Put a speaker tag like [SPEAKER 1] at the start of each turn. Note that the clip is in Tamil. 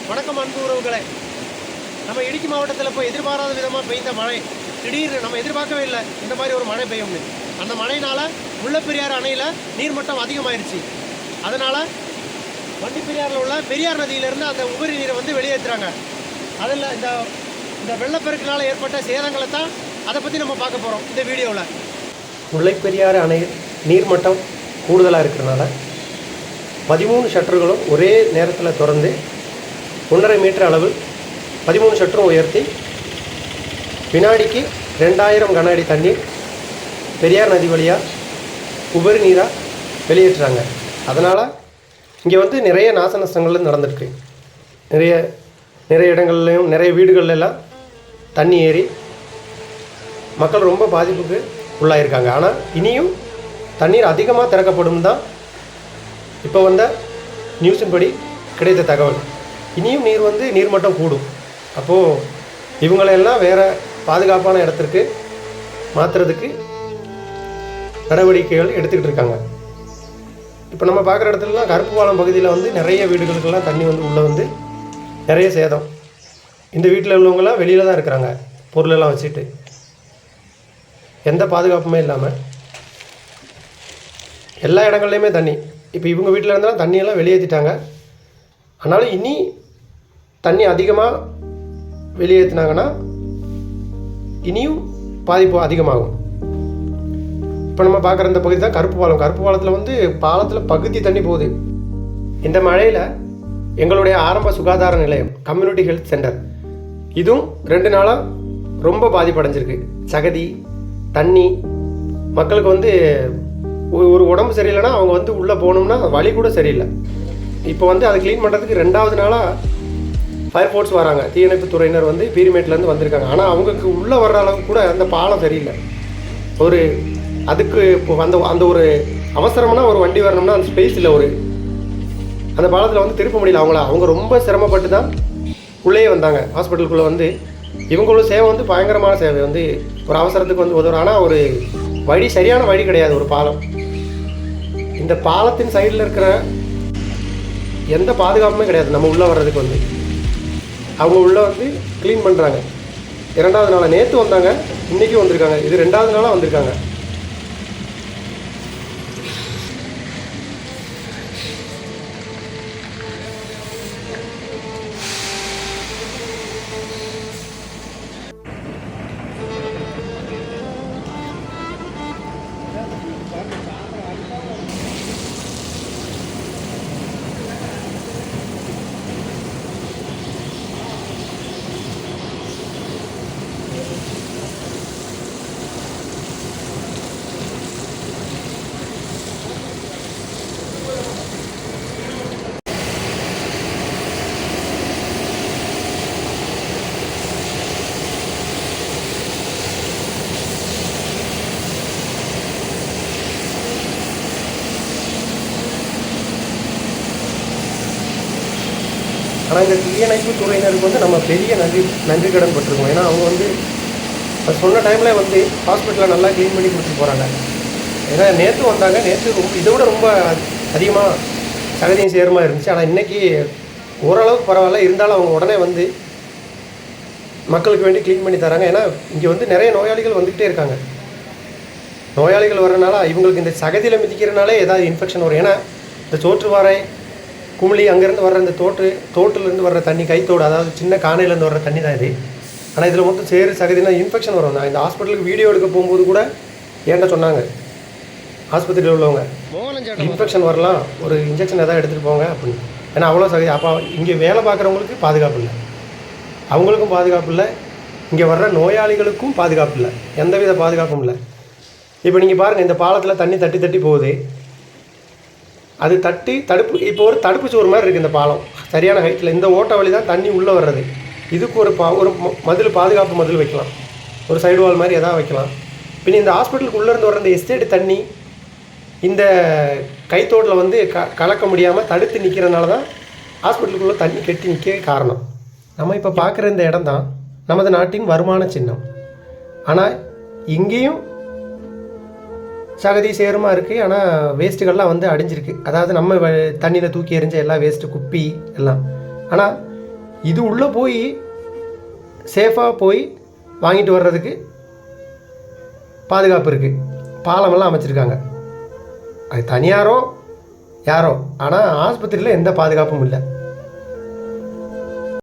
[SPEAKER 1] வணக்கம் அன்பு உறவுகளை. நம்ம இடுக்கி மாவட்டத்தில் இப்போ எதிர்பாராத விதமாக பெய்த மழை திடீர்னு நம்ம எதிர்பார்க்கவே இல்லை இந்த மாதிரி ஒரு மழை பெய்யும்னு. அந்த மழையினால் முல்லைப்பெரியார் அணையில் நீர்மட்டம் அதிகமாயிருச்சு. அதனால் வண்டிப்பெரியாரில் உள்ள பெரியார் நதியிலேருந்து அந்த உபரி நீரை வந்து வெளியேற்றுறாங்க. அதில் இந்த இந்த வெள்ளப்பெருக்கினால் ஏற்பட்ட சேதங்களை தான் அதை பற்றி நம்ம பார்க்க போகிறோம் இந்த வீடியோவில்.
[SPEAKER 2] முல்லைப்பெரியாறு அணையில் நீர்மட்டம் கூடுதலாக இருக்கிறனால 13 ஷட்டர்களும் ஒரே நேரத்தில் திறந்து 1.5 மீட்டர் அளவு 13 ஷட்டரும் உயர்த்தி வினாடிக்கு 2000 கன அடி தண்ணீர் பெரியார் நதி வழியாக உபரி நீராக வெளியேற்றுறாங்க. அதனால் இங்கே வந்து நிறைய நாச நஷ்டங்கள் நடந்திருக்கு. நிறைய இடங்கள்லையும் நிறைய வீடுகள்லாம் தண்ணி ஏறி மக்கள் ரொம்ப பாதிப்புக்கு உள்ளாயிருக்காங்க. ஆனால் இனியும் தண்ணீர் அதிகமாக திறக்கப்படும் தான் இப்போ வந்த நியூஸின் படி கிடைத்த தகவல். இனியும் நீர்மட்டம் கூடும். அப்போது இவங்களெல்லாம் வேறு பாதுகாப்பான இடத்திற்கு மாற்றுறதுக்கு நடவடிக்கைகள் எடுத்துக்கிட்டு இருக்காங்க. இப்போ நம்ம பார்க்குற இடத்துலலாம் கருப்பு பாலம் பகுதியில் வந்து நிறைய வீடுகளுக்கெல்லாம் தண்ணி வந்து உள்ளே வந்து நிறைய சேதம். இந்த வீட்டில் உள்ளவங்களாம் வெளியில் தான் இருக்கிறாங்க, பொருளெல்லாம் வச்சுட்டு, எந்த பாதுகாப்புமே இல்லாமல் எல்லா இடங்கள்லையுமே தண்ணி. இப்போ இவங்க வீட்டில் இருந்தாலும் தண்ணியெல்லாம் வெளியேற்றிட்டாங்க. ஆனாலும் இனி தண்ணி அதிகமாக வெளியேற்றினாங்கன்னா இனியும் பாதிப்பு அதிகமாகும். இப்போ நம்ம பார்க்குற இந்த பகுதி தான் கருப்பு பாலம். கருப்பு பாலத்தில் வந்து பாலத்தில் பகுதி தண்ணி போகுது. இந்த மழையில் எங்களுடைய ஆரம்ப சுகாதார நிலையம் கம்யூனிட்டி ஹெல்த் சென்டர் இதுவும் 2 நாளாக ரொம்ப பாதிப்படைஞ்சிருக்கு. சகதி தண்ணி மக்களுக்கு வந்து ஒரு உடம்பு சரியில்லைன்னா அவங்க வந்து உள்ளே போகணும்னா வழி கூட சரியில்லை. இப்போ வந்து அதை க்ளீன் பண்ணுறதுக்கு 2வது நாளாக ஃபயர் ஃபோர்ஸ் வராங்க, தீயணைப்பு துறையினர் வந்து பீரிமேட்லேருந்து வந்திருக்காங்க. ஆனால் அவங்களுக்கு உள்ளே வர்ற அளவுக்கு கூட அந்த பாலம் சரியில்லை. ஒரு அதுக்கு இப்போ அந்த ஒரு அவசரம்னா ஒரு வண்டி வரணும்னா அந்த ஸ்பேஸ் இல்லை. அந்த பாலத்தில் வந்து திருப்ப முடியல. அவங்க ரொம்ப சிரமப்பட்டு தான் உள்ளே வந்தாங்க ஹாஸ்பிட்டலுக்குள்ளே. வந்து இவங்களோட சேவை வந்து பயங்கரமான சேவை. வந்து ஒரு அவசரத்துக்கு வந்து உதவுற. ஆனால் ஒரு வழி சரியான வழி கிடையாது. ஒரு பாலம், இந்த பாலத்தின் சைடில் இருக்கிற எந்த பாதுகாப்புமே கிடையாது. நம்ம உள்ளே வர்றதுக்கு வந்து அவங்க உள்ளே வந்து க்ளீன் பண்ணுறாங்க. 2வது நாளாக நேற்று வந்தாங்க, இன்றைக்கும் வந்திருக்காங்க. இது 2வது நாளாக வந்திருக்காங்க. ஆனால் இந்த தீயணைப்பு துறையினருக்கு வந்து நம்ம பெரிய நன்றி கடன் பட்டிருக்கோம். ஏன்னா அவங்க வந்து அது சொன்ன டைமில் வந்து ஹாஸ்பிட்டலில் நல்லா க்ளீன் பண்ணி கொடுத்துட்டு போகிறாங்க. ஏன்னா நேற்று வந்தாங்க, நேற்று இதை விட ரொம்ப அதிகமாக சகதியும் சேருமா இருந்துச்சு. ஆனால் இன்றைக்கி ஓரளவுக்கு பரவாயில்ல. இருந்தாலும் அவங்க உடனே வந்து மக்களுக்கு வேண்டி க்ளீன் பண்ணி தராங்க. ஏன்னா இங்கே வந்து நிறைய நோயாளிகள் வந்துக்கிட்டே இருக்காங்க. நோயாளிகள் வர்றதுனால இவங்களுக்கு இந்த சகதியில் மிதிக்கிறனாலே ஏதாவது இன்ஃபெக்ஷன் வரும். ஏன்னா இந்த சோற்றுவாரை குமிழி அங்கேருந்து வர்ற இந்த தோட்டிலேருந்து வர்ற தண்ணி, கைத்தோடு, அதாவது சின்ன காணையிலேருந்து வர்ற தண்ணி தான் இது. ஆனால் இதில் மொத்தம் சேரு சகதினா இன்ஃபெக்ஷன் வரும். நான் இந்த ஹாஸ்பிட்டலுக்கு வீடியோ எடுக்க போகும்போது கூட ஏன்ட்ட சொன்னாங்க ஆஸ்பத்திரியில் உள்ளவங்க, இன்ஃபெக்ஷன் வரலாம், ஒரு இன்ஜெக்ஷன் எதாவது எடுத்துகிட்டு போங்க அப்படின்னு. ஏன்னா அவ்வளோ சகதி. அப்போ இங்கே வேலை பார்க்குறவங்களுக்கு பாதுகாப்பு இல்லை, அவங்களுக்கும் பாதுகாப்பு இல்லை, இங்கே வர்ற நோயாளிகளுக்கும் பாதுகாப்பு இல்லை, எந்தவித பாதுகாப்பும் இல்லை. இப்போ நீங்கள் பாருங்கள், இந்த பாலத்தில் தண்ணி தட்டி போகுது. அது தடுப்பு இப்போ ஒரு தடுப்பு சுவர் மாதிரி இருக்குது இந்த பாலம். சரியான ஹைட்டில் இந்த ஓட்ட வழி தான் தண்ணி உள்ளே வர்றது. இதுக்கு ஒரு மதில், பாதுகாப்பு மதில் வைக்கலாம், ஒரு சைடு வால் மாதிரி எதாவது வைக்கலாம். பின்ன இந்த ஹாஸ்பிட்டலுக்கு உள்ளேருந்து வர்ற இந்த எஸ்டேட் தண்ணி இந்த கைத்தோட்டில் வந்து கலக்க முடியாமல் தடுத்து நிற்கிறதுனால தான் ஹாஸ்பிட்டலுக்குள்ளே தண்ணி கெட்டி நிற்க காரணம். நம்ம இப்போ பார்க்குற இந்த இடம் தான் நமது நாட்டின் வருமான சின்னம். ஆனால் இங்கேயும் சகதி சேருமா இருக்குது. ஆனால் வேஸ்ட்டுகள்லாம் வந்து அடிஞ்சிருக்கு. அதாவது நம்ம தண்ணியில் தூக்கி எறிஞ்ச எல்லா வேஸ்ட்டு குப்பி எல்லாம். ஆனால் இது உள்ளே போய் சேஃபாக போய் வாங்கிட்டு வர்றதுக்கு பாதுகாப்பு இருக்குது, பாலமெல்லாம் அமைச்சிருக்காங்க. அது தனியாரோ யாரோ, ஆனால் ஆஸ்பத்திரியில் எந்த பாதுகாப்பும் இல்லை.